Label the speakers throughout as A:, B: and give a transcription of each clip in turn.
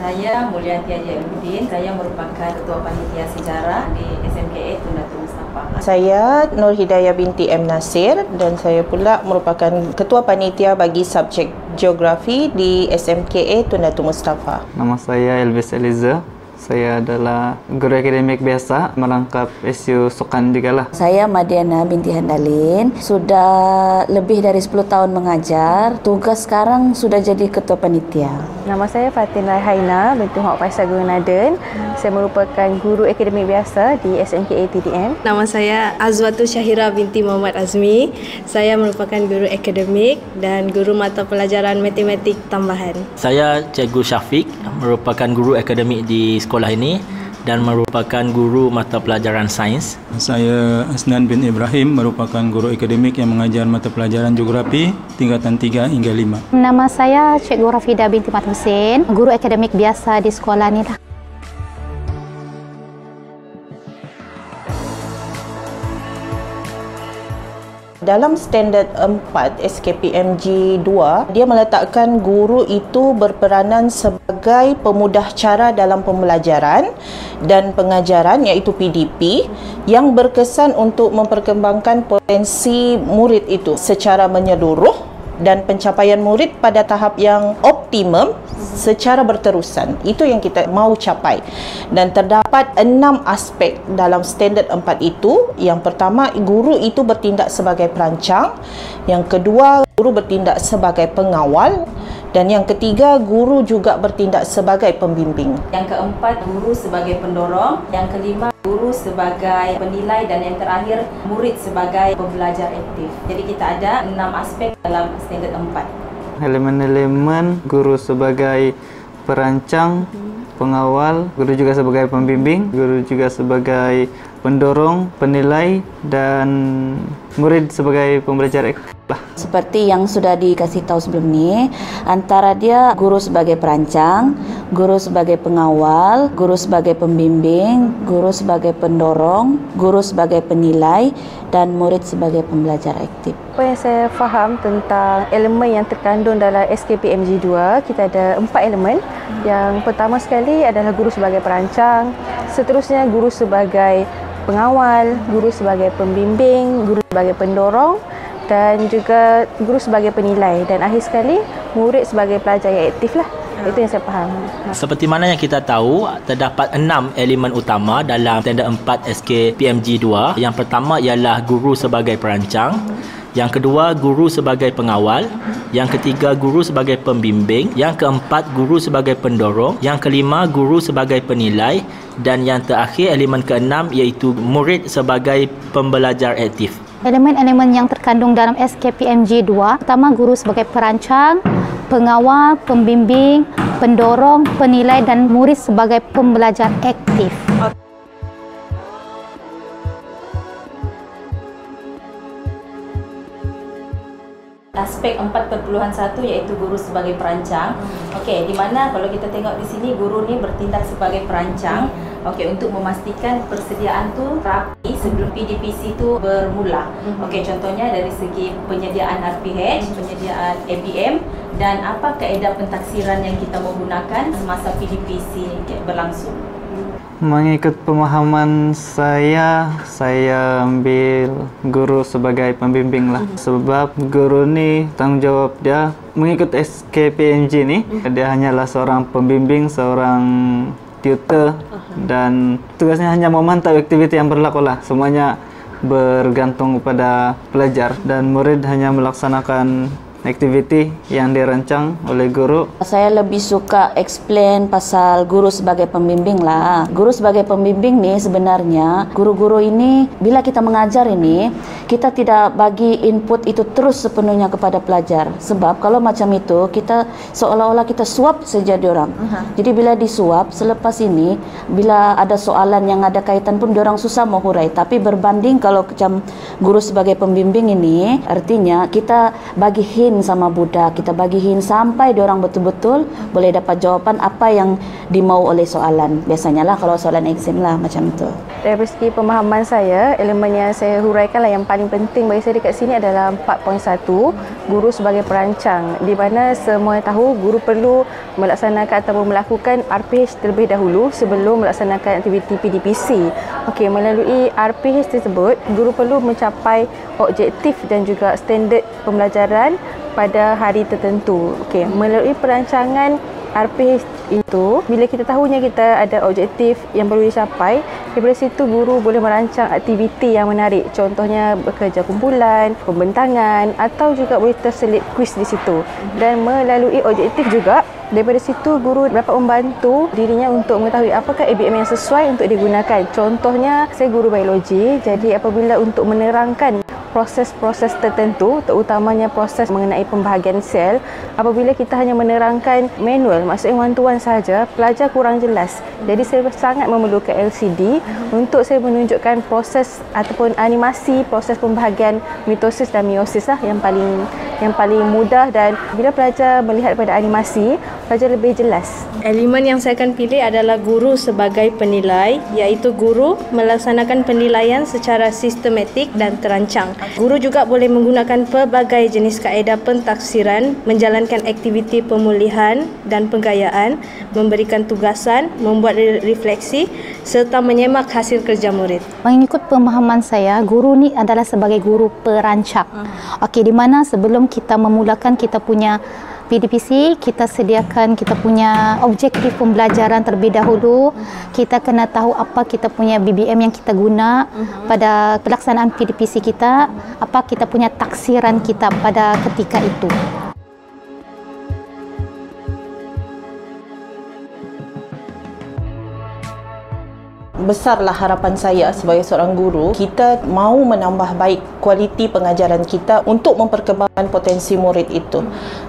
A: Saya Mulyanti Jainuddin, saya merupakan Ketua Panitia Sejarah di SMKA Tun Datuk Mustafa.
B: Saya Nur Hidayah binti M. Nasir dan saya pula merupakan Ketua Panitia bagi subjek Geografi di SMKA Tun Datuk Mustafa.
C: Nama saya Elvis Eliza. Saya adalah guru akademik biasa merangkap SU Sukan Digala.
D: Saya Madiana binti Handalin, sudah lebih dari 10 tahun mengajar. Tugas sekarang sudah jadi ketua panitia.
E: Nama saya Fatin Haina binti Muhammad Faisal Guru Naden. Saya merupakan guru akademik biasa di SMKA TDM.
F: Nama saya Azwatul Syahira binti Muhammad Azmi. Saya merupakan guru akademik dan guru mata pelajaran matematik tambahan.
G: Saya Cikgu Syafiq, merupakan guru akademik di sekolah ini dan merupakan guru mata pelajaran sains.
H: Saya Asnan bin Ibrahim, merupakan guru akademik yang mengajar mata pelajaran geografi tingkatan 3 hingga 5.
I: Nama saya Cikgu Rafida binti Mat Hussein, guru akademik biasa di sekolah ni lah.
B: Dalam standard 4 SKPMG 2, dia meletakkan guru itu berperanan sebagai pemudah cara dalam pembelajaran dan pengajaran iaitu PDP yang berkesan untuk memperkembangkan potensi murid itu secara menyeluruh dan pencapaian murid pada tahap yang optimum secara berterusan. Itu yang kita mahu capai. Dan terdapat 6 aspek dalam standard 4 itu. Yang pertama, guru itu bertindak sebagai perancang. Yang kedua, guru bertindak sebagai pengawal. Dan yang ketiga, guru juga bertindak sebagai pembimbing.
A: Yang keempat, guru sebagai pendorong. Yang kelima, guru sebagai penilai. Dan yang terakhir, murid sebagai pembelajar aktif. Jadi kita ada 6 aspek dalam standard 4.
C: Elemen-elemen guru sebagai perancang, pengawal, guru juga sebagai pembimbing, guru juga sebagai pendorong, penilai dan murid sebagai pembelajar aktif.
D: Seperti yang sudah dikasih tahu sebelum ni, antara dia guru sebagai perancang, guru sebagai pengawal, guru sebagai pembimbing, guru sebagai pendorong, guru sebagai penilai dan murid sebagai pembelajar aktif.
E: Apa yang saya faham tentang elemen yang terkandung dalam SKPMG 2, kita ada 4 elemen. Yang pertama sekali adalah guru sebagai perancang, seterusnya guru sebagai pengawal, guru sebagai pembimbing, guru sebagai pendorong dan juga guru sebagai penilai dan akhir sekali murid sebagai pelajar yang aktif lah. Itu yang saya faham.
G: Seperti mana yang kita tahu, terdapat 6 elemen utama dalam standard 4 SKPMG 2. Yang pertama ialah guru sebagai perancang. Yang kedua, guru sebagai pengawal. Yang ketiga, guru sebagai pembimbing. Yang keempat, guru sebagai pendorong. Yang kelima, guru sebagai penilai. Dan yang terakhir, elemen keenam iaitu murid sebagai pembelajar aktif.
I: Elemen-elemen yang terkandung dalam SKPMG 2, pertama guru sebagai perancang, pengawal, pembimbing, pendorong, penilai dan murid sebagai pembelajar aktif.
A: Aspek 4.1 iaitu guru sebagai perancang. Okey, di mana kalau kita tengok di sini guru ni bertindak sebagai perancang. Okey, untuk memastikan persediaan tu rapi sebelum PDPC tu bermula. Okey, contohnya dari segi penyediaan RPH, penyediaan ABM dan apa kaedah pentaksiran yang kita menggunakan semasa PDPC berlangsung.
C: Mengikut pemahaman saya ambil guru sebagai pembimbing lah. Sebab guru ni tanggungjawab dia mengikut SKPMG ni, dia hanyalah seorang pembimbing, seorang tutor dan tugasnya hanya memantau aktiviti yang berlaku lah. Semuanya bergantung kepada pelajar dan murid hanya melaksanakan aktiviti yang dirancang oleh guru.
D: Saya lebih suka explain pasal guru sebagai pembimbing lah. Guru sebagai pembimbing ni sebenarnya, guru-guru ini bila kita mengajar ini, kita tidak bagi input itu terus sepenuhnya kepada pelajar. Sebab kalau macam itu, kita seolah-olah kita suap saja diorang. Jadi bila disuap, selepas ini, bila ada soalan yang ada kaitan pun diorang susah mau hurai. Tapi berbanding kalau macam guru sebagai pembimbing ini, artinya kita bagi hint hint sama budak, kita bagi hint sampai diorang betul-betul boleh dapat jawapan apa yang dimau oleh soalan. Biasanya lah kalau soalan exam lah macam tu.
E: Dari segi pemahaman saya, elemen yang saya huraikan lah yang paling penting bagi saya dekat sini adalah 4.1, guru sebagai perancang, di mana semua tahu guru perlu melaksanakan atau melakukan RPH terlebih dahulu sebelum melaksanakan aktiviti PDPC. Okey, melalui RPH tersebut, guru perlu mencapai objektif dan juga standard pembelajaran pada hari tertentu. Okey, melalui perancangan RPH itu, bila kita tahunya kita ada objektif yang perlu dicapai, daripada situ guru boleh merancang aktiviti yang menarik. Contohnya bekerja kumpulan, pembentangan atau juga boleh terselit kuis di situ. Dan melalui objektif juga, daripada situ guru dapat membantu dirinya untuk mengetahui apakah ABM yang sesuai untuk digunakan. Contohnya, saya guru biologi, jadi apabila untuk menerangkan proses-proses tertentu, terutamanya proses mengenai pembahagian sel, apabila kita hanya menerangkan manual, maksudnya one-to-one sahaja, pelajar kurang jelas. Jadi saya sangat memerlukan LCD untuk saya menunjukkan proses ataupun animasi proses pembahagian mitosis dan meiosis lah yang paling mudah, dan bila pelajar melihat pada animasi, pelajar lebih jelas.
F: Elemen yang saya akan pilih adalah guru sebagai penilai, iaitu guru melaksanakan penilaian secara sistematik dan terancang. Guru juga boleh menggunakan pelbagai jenis kaedah pentaksiran, menjalankan aktiviti pemulihan dan penggayaan, memberikan tugasan, membuat refleksi serta menyemak hasil kerja murid.
I: Mengikut pemahaman saya, guru ni adalah sebagai guru perancang. Okey, di mana sebelum kita memulakan kita punya PDPC, kita sediakan kita punya objektif pembelajaran terlebih dahulu. Kita kena tahu apa kita punya BBM yang kita guna pada pelaksanaan PDPC kita, apa kita punya taksiran kita pada ketika itu.
B: Besarlah harapan saya sebagai seorang guru, kita mahu menambah baik kualiti pengajaran kita untuk memperkembangkan potensi murid itu.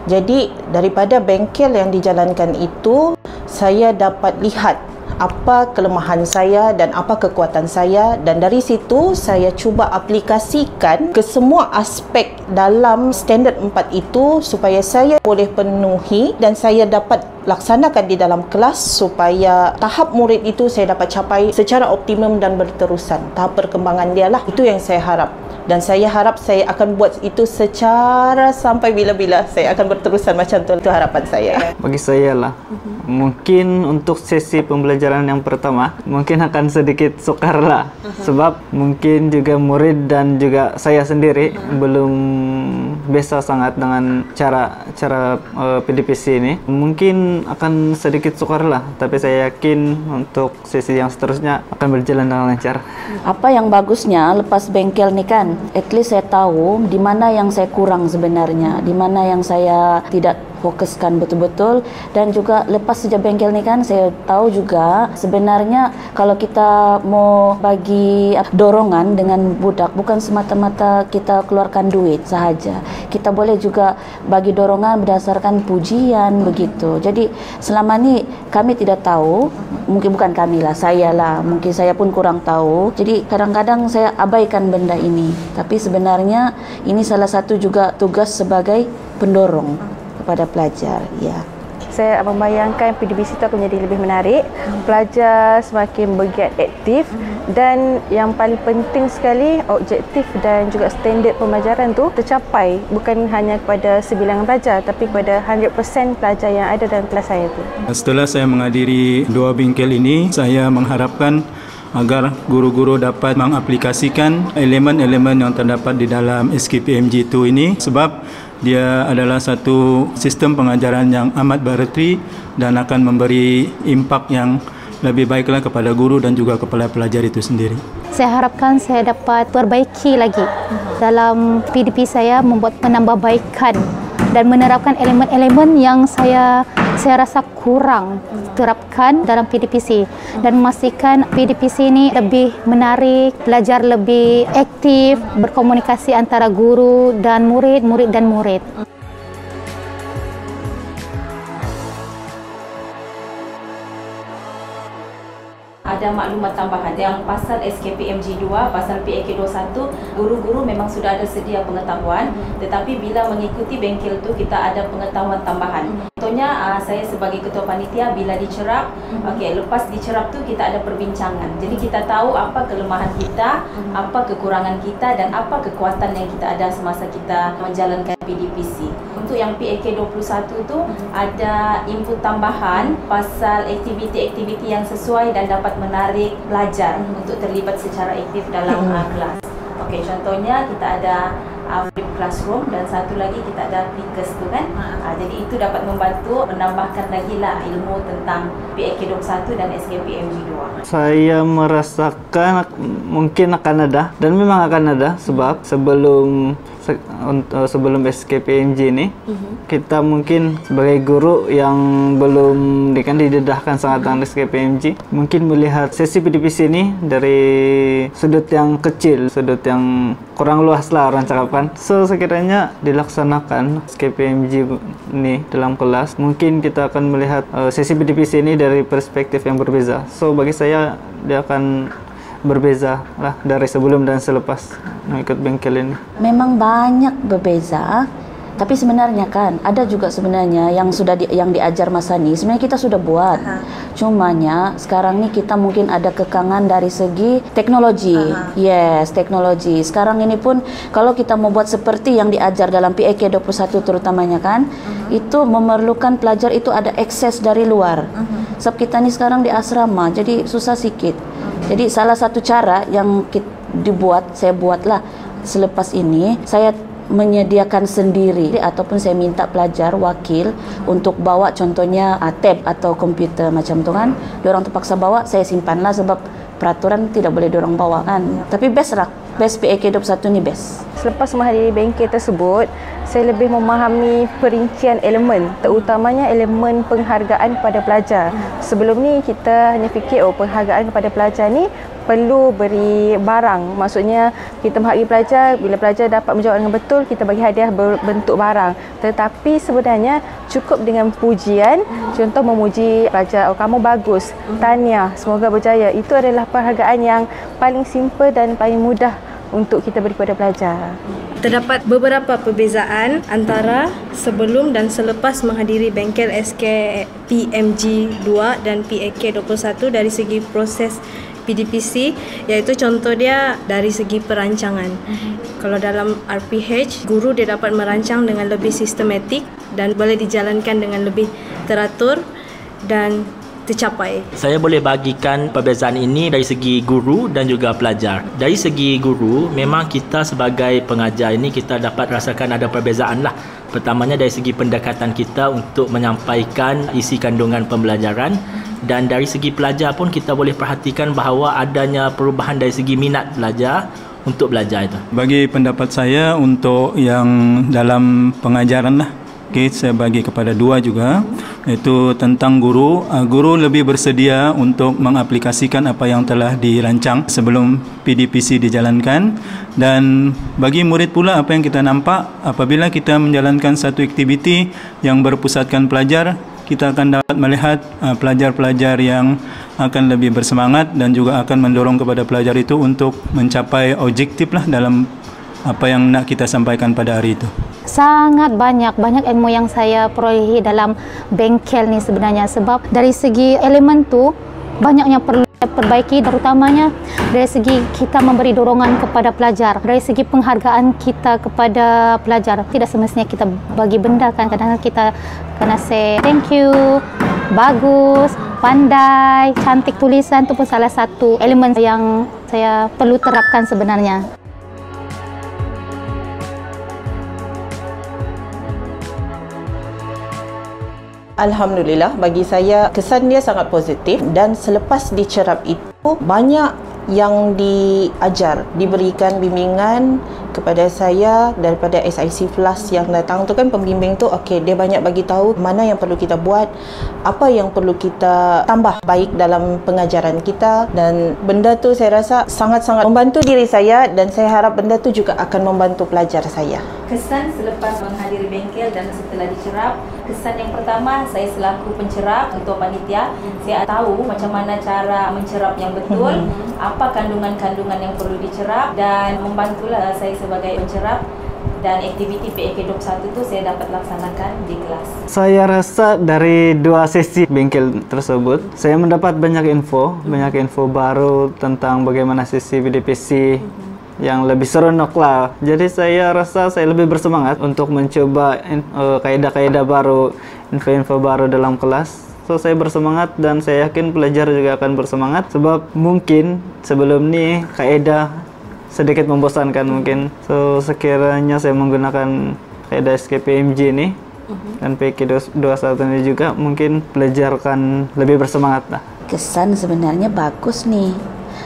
B: Jadi daripada bengkel yang dijalankan itu, saya dapat lihat apa kelemahan saya dan apa kekuatan saya, dan dari situ saya cuba aplikasikan ke semua aspek dalam standard 4 itu supaya saya boleh penuhi dan saya dapat laksanakan di dalam kelas supaya tahap murid itu saya dapat capai secara optimum dan berterusan. Tahap perkembangan dia lah, itu yang saya harap. Dan saya harap saya akan buat itu secara sampai bila-bila saya akan berterusan macam tu. Itu harapan saya.
C: Bagi saya lah, mungkin untuk sesi pembelajaran yang pertama mungkin akan sedikit sukar lah, sebab mungkin juga murid dan juga saya sendiri belum biasa sangat dengan cara PDPC ini. Mungkin akan sedikit sukar lah, tapi saya yakin untuk sesi yang seterusnya akan berjalan dengan lancar.
D: Apa yang bagusnya lepas bengkel ni kan, at least saya tahu di mana yang saya kurang sebenarnya, di mana yang saya tidak fokuskan betul-betul. Dan juga lepas sejak bengkel ni kan, saya tahu juga sebenarnya kalau kita mau bagi dorongan dengan budak, bukan semata-mata kita keluarkan duit sahaja. Kita boleh juga bagi dorongan berdasarkan pujian begitu. Jadi selama ni kami tidak tahu, mungkin bukan kami lah, saya lah, mungkin saya pun kurang tahu. Jadi kadang-kadang saya abaikan benda ini. Tapi sebenarnya ini salah satu juga tugas sebagai pendorong kepada pelajar, ya.
E: Saya membayangkan PDPC itu akan menjadi lebih menarik, pelajar semakin bergiat aktif, dan yang paling penting sekali, objektif dan juga standard pembelajaran tu tercapai bukan hanya kepada sebilangan pelajar tapi kepada 100% pelajar yang ada dalam kelas saya tu.
H: Setelah saya menghadiri dua bengkel ini, saya mengharapkan agar guru-guru dapat mengaplikasikan elemen-elemen yang terdapat di dalam SKPMG2 ini, sebab dia adalah satu sistem pengajaran yang amat berarti dan akan memberi impak yang lebih baiklah kepada guru dan juga kepada pelajar itu sendiri.
I: Saya harapkan saya dapat perbaiki lagi dalam PDP saya, membuat penambahbaikan dan menerapkan elemen-elemen yang saya rasa kurang terapkan dalam PDPC, dan memastikan PDPC ini lebih menarik, pelajar lebih aktif, berkomunikasi antara guru dan murid, murid dan murid.
A: ada maklumat tambahan yang pasal SKPMG 2, pasal PAK 21, guru-guru memang sudah ada sedia pengetahuan, tetapi bila mengikuti bengkel tu kita ada pengetahuan tambahan. Contohnya saya sebagai ketua panitia bila dicerap, lepas dicerap tu kita ada perbincangan. Jadi kita tahu apa kelemahan kita, apa kekurangan kita dan apa kekuatan yang kita ada semasa kita menjalankan PDPC. Untuk yang PAK 21 tu ada input tambahan pasal aktiviti-aktiviti yang sesuai dan dapat menarik pelajar untuk terlibat secara aktif dalam kelas. Okey, contohnya kita ada flip classroom dan satu lagi kita ada Plickers tu kan. Jadi itu dapat membantu menambahkan lagi lah ilmu tentang PAK 21 dan SKPMG 2.
C: Saya merasakan mungkin akan ada dan memang akan ada sebab sebelum SKPMG ini kita mungkin sebagai guru yang belum didedahkan sangat dengan SKPMG mungkin melihat sesi PDPC ini dari sudut yang kecil, sudut yang kurang luas lah orang cakapkan. So sekiranya dilaksanakan SKPMG ini dalam kelas, mungkin kita akan melihat sesi PDPC ini dari perspektif yang berbeza. So bagi saya dia akan berbeza lah dari sebelum dan selepas mengikut bengkel ini.
D: Memang banyak berbeza, tapi sebenarnya kan ada juga sebenarnya yang sudah yang diajar masa ni sebenarnya kita sudah buat. Cumanya sekarang ni kita mungkin ada kekangan dari segi teknologi. Yes, teknologi. Sekarang ini pun kalau kita mau buat seperti yang diajar dalam PAK 21 terutamanya kan, itu memerlukan pelajar itu ada akses dari luar. Sebab kita ni sekarang di asrama, jadi susah sikit. Jadi salah satu cara yang saya buatlah selepas ini, saya menyediakan sendiri ataupun saya minta pelajar wakil untuk bawa contohnya tab atau komputer macam tu kan. Diorang terpaksa bawa, saya simpanlah sebab peraturan tidak boleh diorang bawa kan. Tapi best lah, best PAK 21 ni best.
E: Selepas menghadiri bengkel tersebut, saya lebih memahami perincian elemen, terutamanya elemen penghargaan kepada pelajar. Sebelum ni kita hanya fikir penghargaan kepada pelajar ni perlu beri barang. Maksudnya kita menghargai pelajar, bila pelajar dapat menjawab dengan betul, kita bagi hadiah berbentuk barang. Tetapi sebenarnya cukup dengan pujian, contoh memuji pelajar, kamu bagus, tahniah, semoga berjaya. Itu adalah penghargaan yang paling simple dan paling mudah untuk kita beri kepada pelajar.
F: Terdapat beberapa perbezaan antara sebelum dan selepas menghadiri bengkel SKPMG 2 dan PAK 21 dari segi proses PDPC, iaitu contoh dia dari segi perancangan. Kalau dalam RPH, guru dia dapat merancang dengan lebih sistematik dan boleh dijalankan dengan lebih teratur dan tercapai.
G: Saya boleh bagikan perbezaan ini dari segi guru dan juga pelajar. Dari segi guru, memang kita sebagai pengajar ini kita dapat rasakan ada perbezaan lah. Pertamanya dari segi pendekatan kita untuk menyampaikan isi kandungan pembelajaran, dan dari segi pelajar pun kita boleh perhatikan bahawa adanya perubahan dari segi minat pelajar untuk belajar itu.
H: Bagi pendapat saya untuk yang dalam pengajaran lah, saya bagi kepada dua juga, iaitu tentang guru. Guru lebih bersedia untuk mengaplikasikan apa yang telah dirancang sebelum PDPC dijalankan. Dan bagi murid pula, apa yang kita nampak apabila kita menjalankan satu aktiviti yang berpusatkan pelajar, kita akan dapat melihat pelajar-pelajar yang akan lebih bersemangat dan juga akan mendorong kepada pelajar itu untuk mencapai objektif lah dalam apa yang nak kita sampaikan pada hari itu.
I: Sangat banyak ilmu yang saya perolehi dalam bengkel ni sebenarnya, sebab dari segi elemen tu banyak yang perlu perbaiki, terutamanya dari segi kita memberi dorongan kepada pelajar, dari segi penghargaan kita kepada pelajar. Tidak semestinya kita bagi benda kan, kadang-kadang kita kena say thank you, bagus, pandai, cantik tulisan. Itu pun salah satu elemen yang saya perlu terapkan sebenarnya.
B: Alhamdulillah, bagi saya kesan dia sangat positif, dan selepas dicerap itu banyak yang diajar, diberikan bimbingan kepada saya daripada SIC Plus yang datang tu kan, pembimbing tu okey, dia banyak bagi tahu mana yang perlu kita buat, apa yang perlu kita tambah baik dalam pengajaran kita, dan benda tu saya rasa sangat-sangat membantu diri saya dan saya harap benda tu juga akan membantu pelajar saya.
A: Kesan selepas menghadiri bengkel dan setelah dicerap, kesan yang pertama, saya selaku pencerap untuk panitia, saya tahu macam mana cara mencerap yang betul, apa kandungan-kandungan yang perlu dicerap, dan membantulah saya sebagai pencerap, dan aktiviti PAK 21 tu saya dapat laksanakan di kelas.
C: Saya rasa dari 2 sesi bengkel tersebut, saya mendapat banyak info baru tentang bagaimana sisi PDPC yang lebih seronok lah. Jadi saya rasa saya lebih bersemangat untuk mencoba kaedah-kaedah baru, info-info baru dalam kelas. So saya bersemangat dan saya yakin pelajar juga akan bersemangat, sebab mungkin sebelum ni kaedah sedikit membosankan mungkin. So sekiranya saya menggunakan kaedah SKPMG ni dan PAK 21 ini juga, mungkin pelajar akan lebih bersemangat lah.
D: Kesan sebenarnya bagus nih.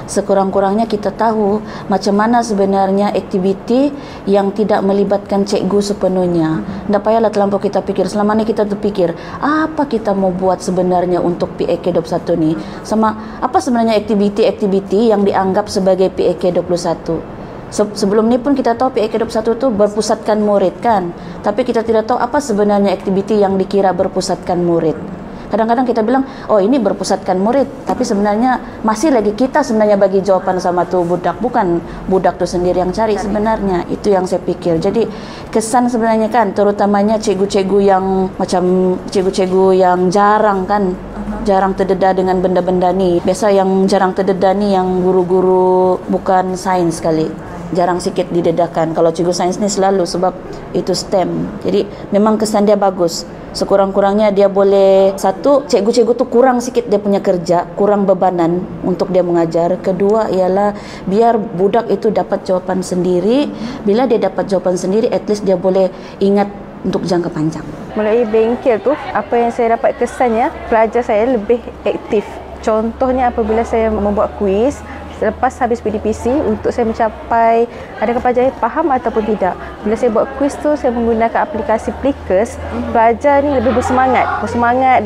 D: Sekurang-kurangnya kita tahu macam mana sebenarnya aktiviti yang tidak melibatkan cikgu sepenuhnya. Tak payahlah terlampau kita pikir. Selama ni kita terfikir, apa kita mau buat sebenarnya untuk PAK 21 ni? Sama apa sebenarnya aktiviti-aktiviti yang dianggap sebagai PAK 21? Sebelum ni pun kita tahu PAK 21 tu berpusatkan murid kan. Tapi kita tidak tahu apa sebenarnya aktiviti yang dikira berpusatkan murid. Kadang-kadang kita bilang, oh ini berpusatkan murid, tapi sebenarnya masih lagi kita sebenarnya bagi jawaban sama tu budak, bukan budak tu sendiri yang cari sebenarnya. Itu yang saya pikir. Jadi kesan sebenarnya kan, terutamanya cikgu-cikgu yang macam cikgu-cikgu yang jarang kan, jarang terdedah dengan benda-benda ni. Biasa yang jarang terdedah ni yang guru-guru bukan sains sekali, jarang sikit didedahkan. Kalau cikgu sains ni selalu, sebab itu STEM. Jadi memang kesan dia bagus. Sekurang-kurangnya dia boleh, satu, cikgu-cikgu tu kurang sikit dia punya kerja, kurang bebanan untuk dia mengajar. Kedua ialah biar budak itu dapat jawapan sendiri. Bila dia dapat jawapan sendiri, at least dia boleh ingat untuk jangka panjang.
E: Melalui bengkel tu, apa yang saya dapat kesannya, pelajar saya lebih aktif. Contohnya apabila saya membuat kuis selepas habis PDPC untuk saya mencapai adakah pelajar faham ataupun tidak. Bila saya buat kuis tu, saya menggunakan aplikasi Plickers. Pelajar ni lebih bersemangat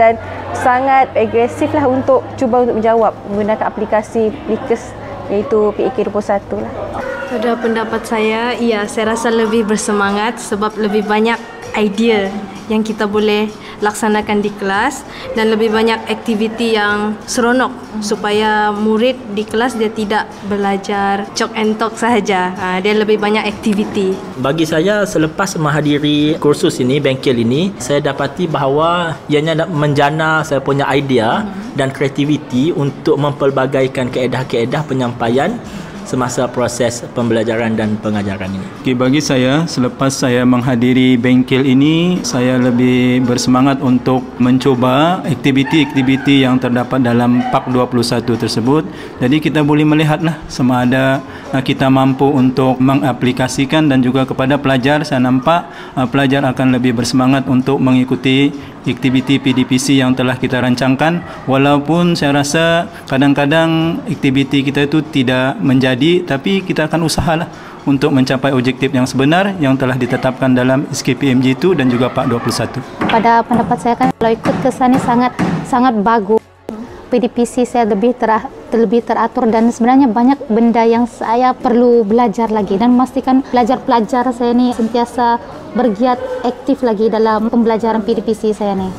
E: dan sangat agresif lah untuk cuba untuk menjawab menggunakan aplikasi Plickers, iaitu PAK 21 lah.
F: Pada pendapat saya, ya, saya rasa lebih bersemangat sebab lebih banyak idea yang kita boleh laksanakan di kelas dan lebih banyak aktiviti yang seronok supaya murid di kelas dia tidak belajar chalk and talk sahaja. Dia lebih banyak aktiviti.
G: Bagi saya, selepas menghadiri kursus ini, bengkel ini, saya dapati bahawa ianya menjana saya punya idea dan kreativiti untuk mempelbagaikan kaedah-kaedah penyampaian semasa proses pembelajaran dan pengajaran ini.
H: Okay, bagi saya, selepas saya menghadiri bengkel ini, saya lebih bersemangat untuk mencoba aktiviti-aktiviti yang terdapat dalam PAK 21 tersebut. Jadi kita boleh melihatlah sama ada kita mampu untuk mengaplikasikan, dan juga kepada pelajar saya nampak pelajar akan lebih bersemangat untuk mengikuti aktiviti PDPC yang telah kita rancangkan, walaupun saya rasa kadang-kadang aktiviti kita itu tidak menjadi, tapi kita akan usahalah untuk mencapai objektif yang sebenar yang telah ditetapkan dalam SKPMG itu dan juga PAK 21.
I: Pada pendapat saya kan, kalau ikut kesannya sangat bagus. PDPC saya lebih teratur dan sebenarnya banyak benda yang saya perlu belajar lagi, dan memastikan pelajar-pelajar saya ni sentiasa bergiat aktif lagi dalam pembelajaran PDPC saya ni.